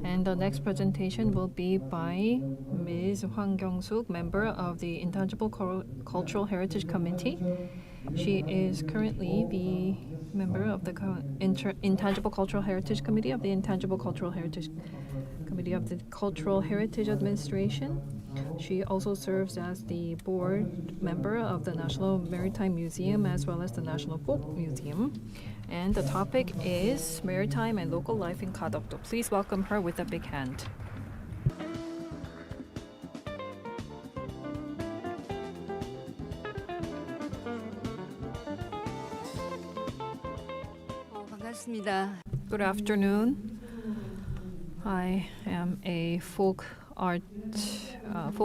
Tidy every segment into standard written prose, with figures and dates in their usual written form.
And the next presentation will be by Ms. Whang Kyung-sook, member of the Intangible Cultural Heritage Committee. She is currently the member of the Intangible Cultural Heritage Committee of the Intangible Cultural Heritage Committee of the Cultural Heritage Administration. She also serves as the board member of the National Maritime Museum as well as the National Folk Museum. And the topic is maritime and local life in Kadokdo. Please welcome her with a big hand. Good afternoon. I am a folk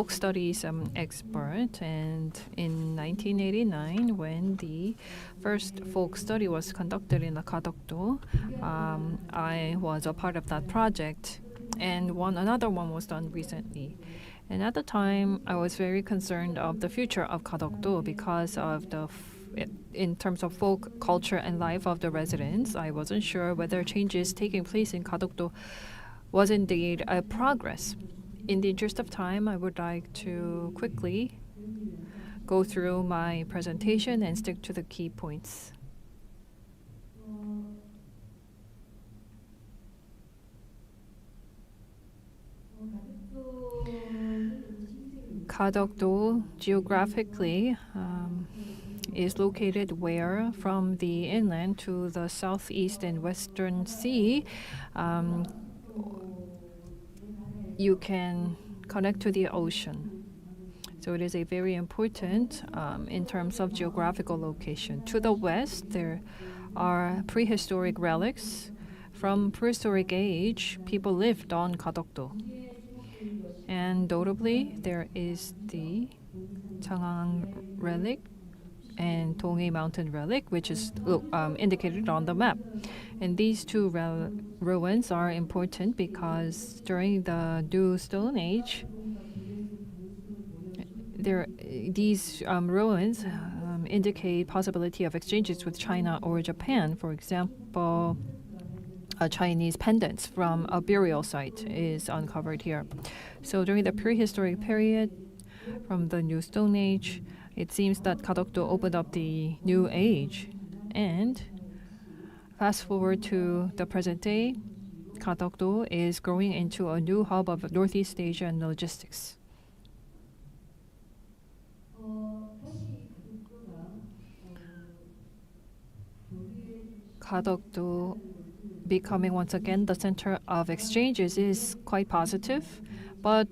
studies expert, and in 1989, when the first folk study was conducted in the Kadokdo, I was a part of that project, and another one was done recently. And at the time, I was very concerned of the future of Kadokdo because of in terms of folk culture and life of the residents. I wasn't sure whether changes taking place in Kadokdo was indeed a progress. In the interest of time, I would like to quickly go through my presentation and stick to the key points. Kadokdo geographically is located where from the inland to the southeast and western sea you can connect to the ocean. So it is a very important in terms of geographical location. To the west, there are prehistoric relics. From prehistoric age, people lived on Kadokdo. And notably, there is the Changang relic and Donghae Mountain relic, which is indicated on the map. And these two ruins are important because during the New Stone Age, these ruins indicate possibility of exchanges with China or Japan. For example, a Chinese pendants from a burial site is uncovered here. So during the prehistoric period, from the New Stone Age, it seems that Kadokdo opened up the new age. And fast forward to the present day, Kadokdo is growing into a new hub of Northeast Asia and logistics. Kadokdo becoming once again the center of exchanges is quite positive, but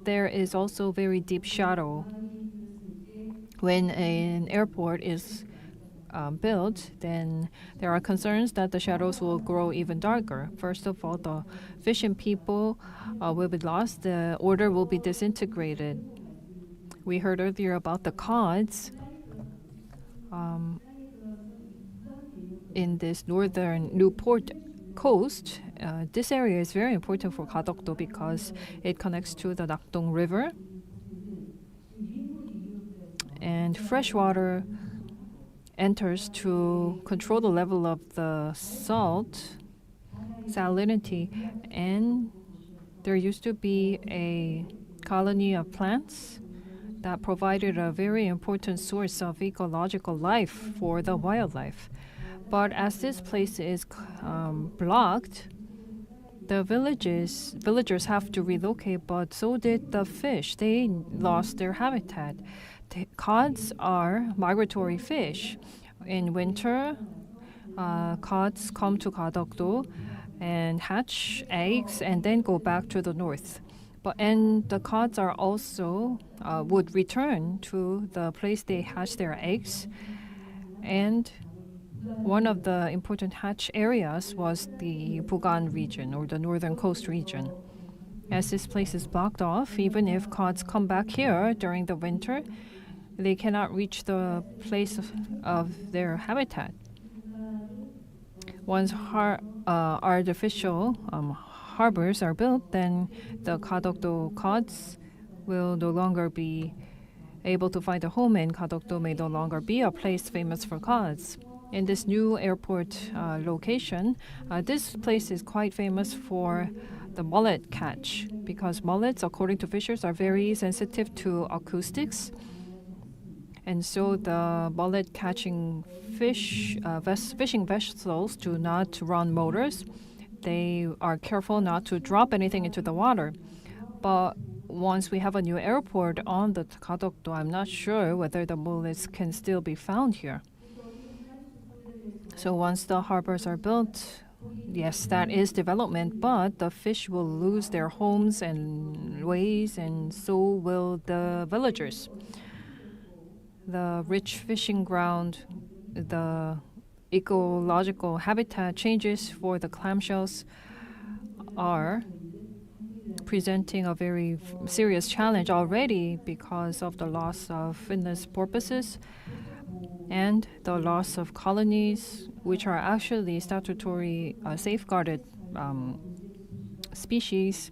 there is also very deep shadow. When an airport is built, then there are concerns that the shadows will grow even darker. First of all, the fishing people will be lost. The order will be disintegrated. We heard earlier about the cods in this northern Newport coast. This area is very important for Kadokdo because it connects to the Nakdong River. And fresh water enters to control the level of the salinity, and there used to be a colony of plants that provided a very important source of ecological life for the wildlife. But as this place is blocked, the villagers have to relocate, but so did the fish. They lost their habitat. The cods are migratory fish. In winter, cods come to Kadokdo and hatch eggs and then go back to the north. And the cods are also would return to the place they hatch their eggs. And one of the important hatch areas was the Busan region or the northern coast region. As this place is blocked off, even if cods come back here during the winter, they cannot reach the place of their habitat. Once artificial harbors are built, then the Kadokdo cods will no longer be able to find a home, and Kadokdo may no longer be a place famous for cods. in this new airport location, this place is quite famous for the mullet catch, because mullets, according to fishers, are very sensitive to acoustics. And so the mullet catching fishing vessels do not run motors. They are careful not to drop anything into the water. But once we have a new airport on the Kadokdo, I'm not sure whether the mullets can still be found here. So once the harbors are built, yes, that is development, but the fish will lose their homes and ways, and so will the villagers. The rich fishing ground, the ecological habitat changes for the clamshells are presenting a very serious challenge already because of the loss of fitness porpoises and the loss of colonies, which are actually statutory safeguarded species.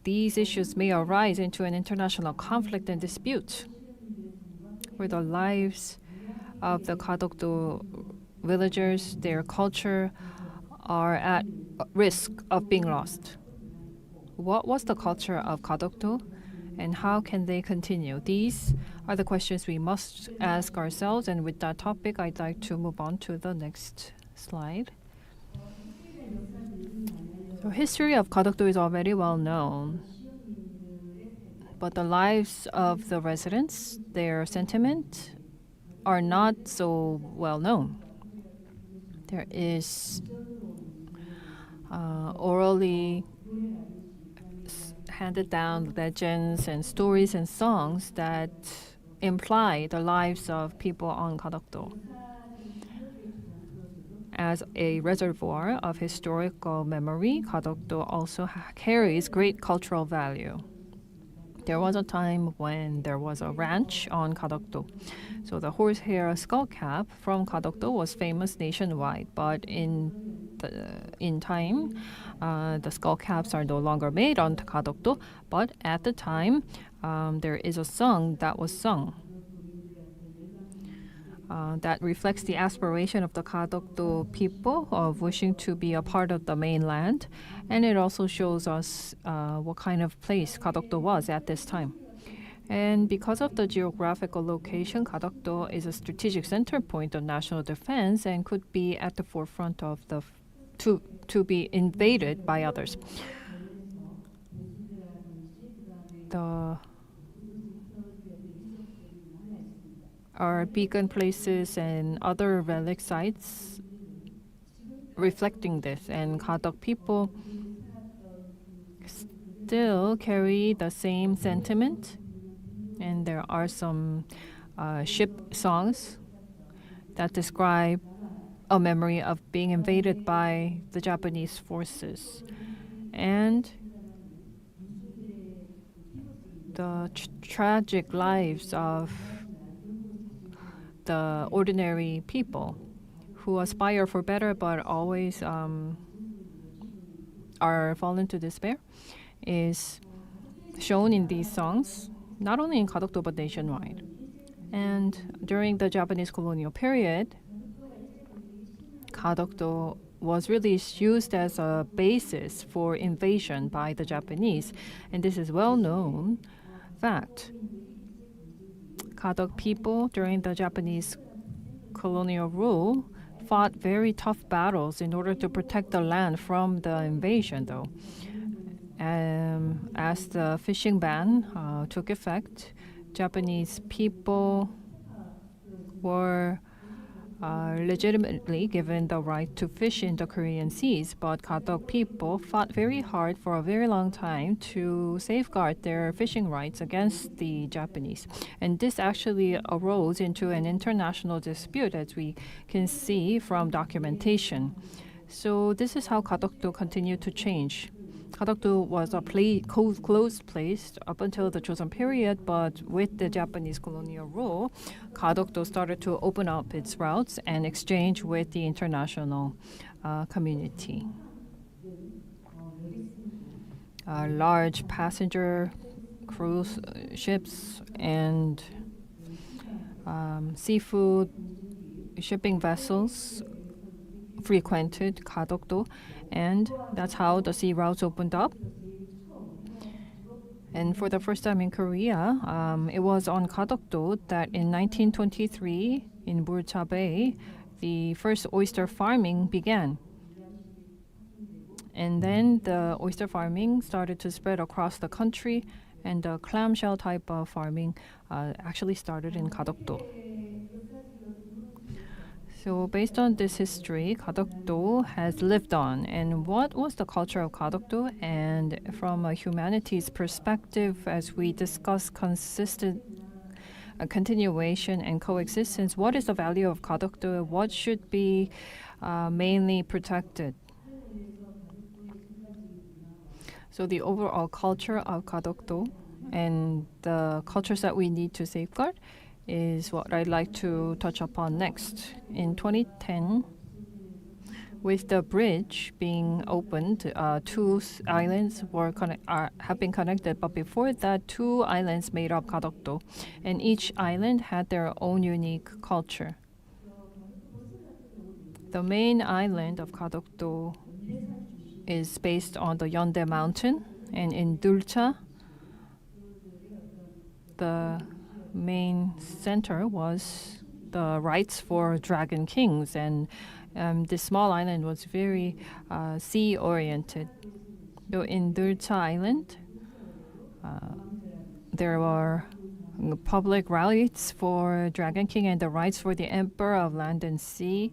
These issues may arise into an international conflict and dispute, where the lives of the Kadokdo villagers, their culture, are at risk of being lost. What was the culture of Kadokdo, and how can they continue? These are the questions we must ask ourselves, and with that topic, I'd like to move on to the next slide. The history of Kadokdo is already well known, but the lives of the residents, their sentiment, are not so well known. There is orally handed down legends and stories and songs that imply the lives of people on Kadokdo. As a reservoir of historical memory, Kadokdo also carries great cultural value. There was a time when there was a ranch on Kadokdo. So the horsehair skullcap from Kadokdo was famous nationwide, but in time, the skullcaps are no longer made on Kadokdo, but at the time, there is a song that was sung that reflects the aspiration of the Kadokdo people of wishing to be a part of the mainland, and it also shows us what kind of place Kadokdo was at this time. And because of the geographical location, Kadokdo is a strategic center point of national defense and could be at the forefront of to be invaded by others. Are beacon places and other relic sites reflecting this, and Kadok people still carry the same sentiment, and there are some ship songs that describe a memory of being invaded by the Japanese forces, and the tragic lives of the ordinary people who aspire for better but always are fallen to despair is shown in these songs, not only in Kadokdo but nationwide. And during the Japanese colonial period, Kadokdo was really used as a basis for invasion by the Japanese, and this is well known fact. Kadok people during the Japanese colonial rule fought very tough battles in order to protect the land from the invasion, though. As the fishing ban took effect, Japanese people were legitimately given the right to fish in the Korean seas, but Kadok people fought very hard for a very long time to safeguard their fishing rights against the Japanese. And this actually arose into an international dispute, as we can see from documentation. So this is how Kadokdo continued to change. Kadokdo was a closed place up until the Joseon period, but with the Japanese colonial rule, Kadokdo started to open up its routes and exchange with the international community. Large passenger cruise ships and seafood shipping vessels frequented Kadokdo, and that's how the sea routes opened up. And for the first time in Korea, it was on Kadokdo that in 1923 in Burcha Bay, the first oyster farming began. And then the oyster farming started to spread across the country, and the clamshell type of farming actually started in Kadokdo. So based on this history, Kadokdo has lived on. And what was the culture of Kadokdo? And from a humanities perspective, as we discuss consistent continuation and coexistence, what is the value of Kadokdo? What should be mainly protected? So the overall culture of Kadokdo and the cultures that we need to safeguard is what I'd like to touch upon next. In 2010, with the bridge being opened, two islands have been connected. But before that, two islands made up Kadokdo, and each island had their own unique culture. The main island of Kadokdo is based on the Yeondae Mountain, and in Dulcha, the main center was the rites for dragon kings, and this small island was very sea-oriented. So in Dulcha Island, there were public rites for Dragon King and the rites for the Emperor of Land and Sea,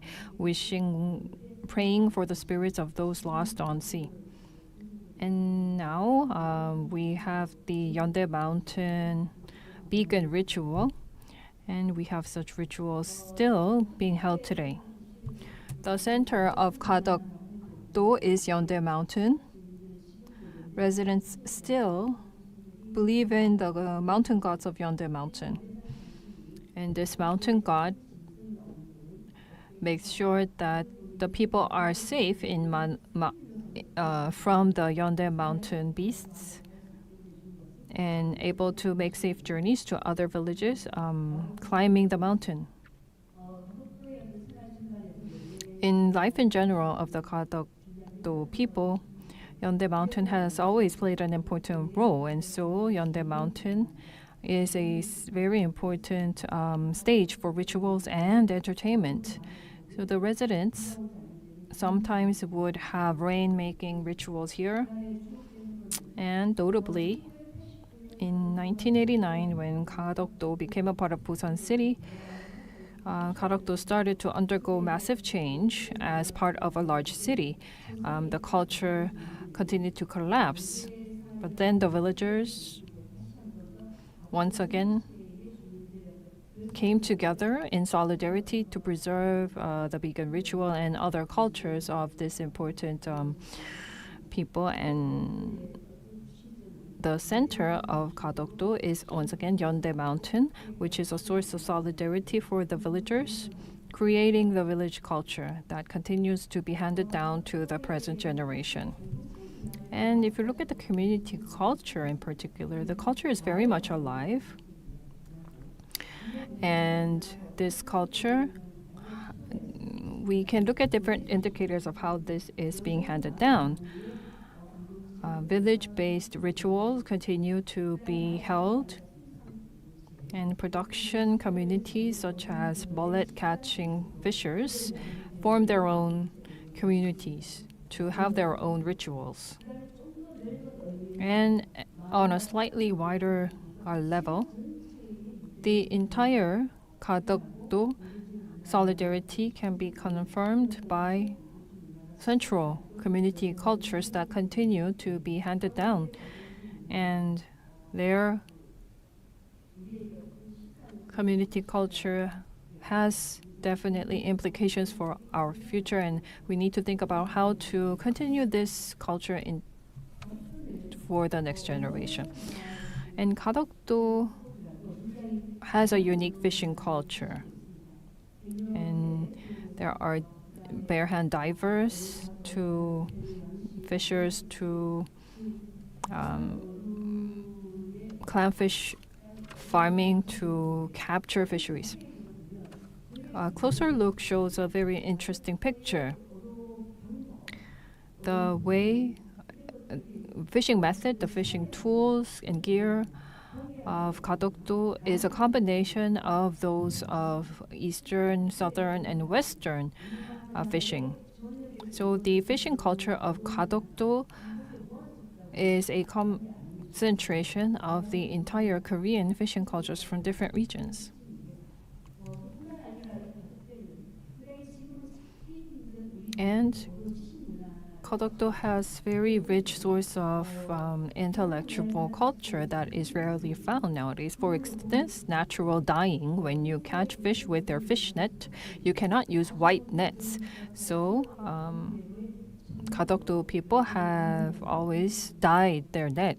praying for the spirits of those lost on sea. And now we have the Yeondae Mountain beacon ritual, and we have such rituals still being held today. The center of Kadokdo is Yeondae Mountain. Residents still believe in the mountain gods of Yeondae Mountain. And this mountain god makes sure that the people are safe from the Yeondae Mountain beasts and able to make safe journeys to other villages climbing the mountain. In life in general of the Kadokdo people, Yeondae Mountain has always played an important role, and so Yeondae Mountain is a very important stage for rituals and entertainment. So the residents sometimes would have rain-making rituals here, and notably, in 1989, when Kadokdo became a part of Busan City, Kadokdo started to undergo massive change as part of a large city. The culture continued to collapse, but then the villagers once again came together in solidarity to preserve the beacon ritual and other cultures of this important people. And the center of Kadokdo is once again Yeondae Mountain, which is a source of solidarity for the villagers, creating the village culture that continues to be handed down to the present generation. And if you look at the community culture in particular, the culture is very much alive. And this culture, we can look at different indicators of how this is being handed down. Village-based rituals continue to be held, and production communities such as mullet-catching fishers form their own communities to have their own rituals. And on a slightly wider level, the entire Kadokdo solidarity can be confirmed by central community cultures that continue to be handed down, and their community culture has definitely implications for our future, and we need to think about how to continue this culture for the next generation. And Kadokdo has a unique fishing culture, and there are bare-hand divers to fishers to clownfish farming to capture fisheries. A closer look shows a very interesting picture. The way fishing method, the fishing tools and gear of Kadokdo is a combination of those of Eastern, Southern, and Western fishing. So the fishing culture of Kadokdo is a concentration of the entire Korean fishing cultures from different regions. And Kadokdo has very rich source of intellectual culture that is rarely found nowadays. For instance, natural dyeing. When you catch fish with their fish net, you cannot use white nets. So Kadokdo people have always dyed their net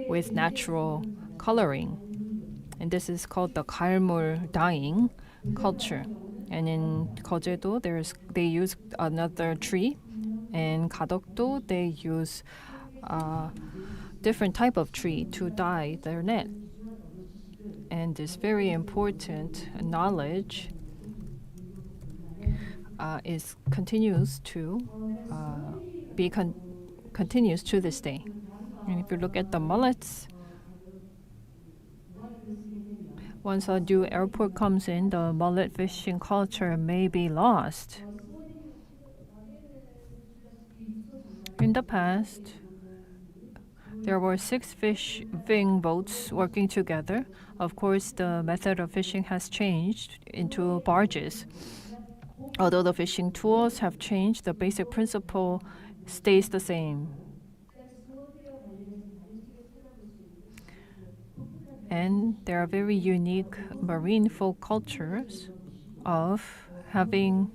with natural coloring. And this is called the 갈물 dyeing culture. And in Kojedo, they use another tree. In Kadokdo, they use a different type of tree to dye their net. And this very important knowledge continues to continues to this day. And if you look at the mullets, once a new airport comes in, the mullet fishing culture may be lost. In the past, there were 6 fishing boats working together. Of course, the method of fishing has changed into barges. Although the fishing tools have changed, the basic principle stays the same. And there are very unique marine folk cultures of having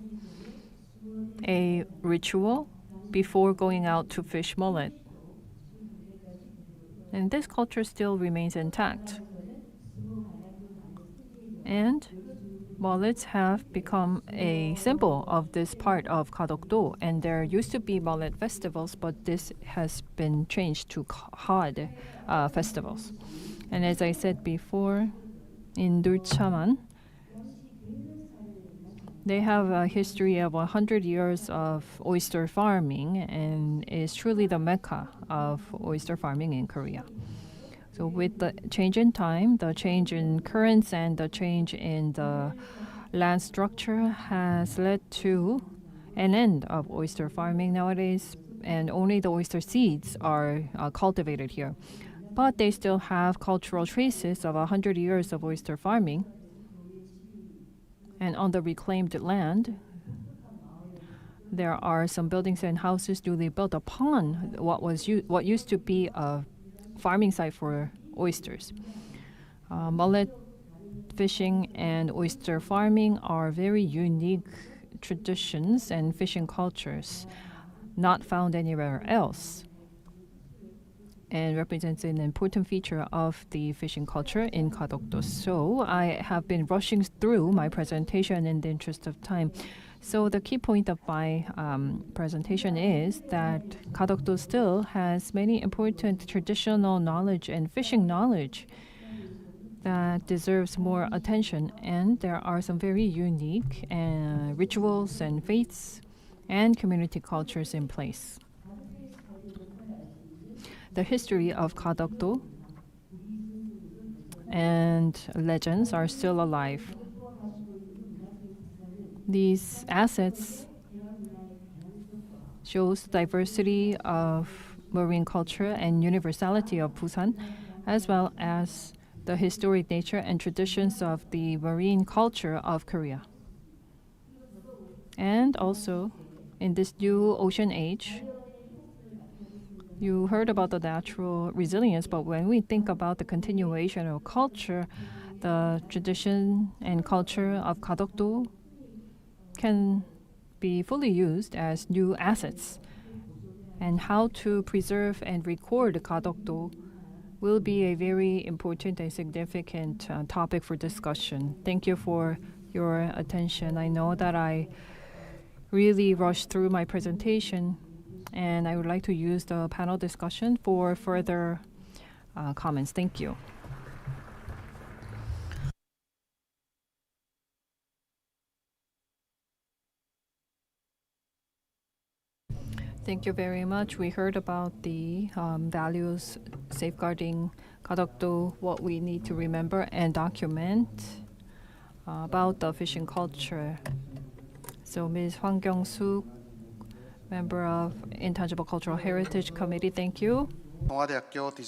a ritual before going out to fish mullet. And this culture still remains intact. And mullets have become a symbol of this part of Kadokdo. And there used to be mullet festivals, but this has been changed to Khad festivals. And as I said before, in Dulchaman, they have a history of 100 years of oyster farming and is truly the mecca of oyster farming in Korea. So with the change in time, the change in currents, and the change in the land structure has led to an end of oyster farming nowadays, and only the oyster seeds are cultivated here. But they still have cultural traces of 100 years of oyster farming. And on the reclaimed land, there are some buildings and houses newly built upon what used to be a farming site for oysters. Mullet fishing and oyster farming are very unique traditions and fishing cultures not found anywhere else, and represents an important feature of the fishing culture in Kadokdo. So I have been rushing through my presentation in the interest of time. So the key point of my presentation is that Kadokdo still has many important traditional knowledge and fishing knowledge that deserves more attention. And there are some very unique rituals and faiths and community cultures in place. The history of Kadokdo and legends are still alive. These assets shows diversity of marine culture and universality of Busan, as well as the historic nature and traditions of the marine culture of Korea. And also, in this new ocean age, you heard about the natural resilience, but when we think about the continuation of culture, the tradition and culture of Kadokdo can be fully used as new assets. And how to preserve and record Kadokdo will be a very important and significant topic for discussion. Thank you for your attention. I know that I really rushed through my presentation, and I would like to use the panel discussion for further comments. Thank you. Thank you very much. We heard about the values safeguarding 가덕도, what we need to remember and document about the fishing culture. So Ms. Whang Kyung-sook, member of Intangible Cultural Heritage Committee, thank you. 동아대학교 디자인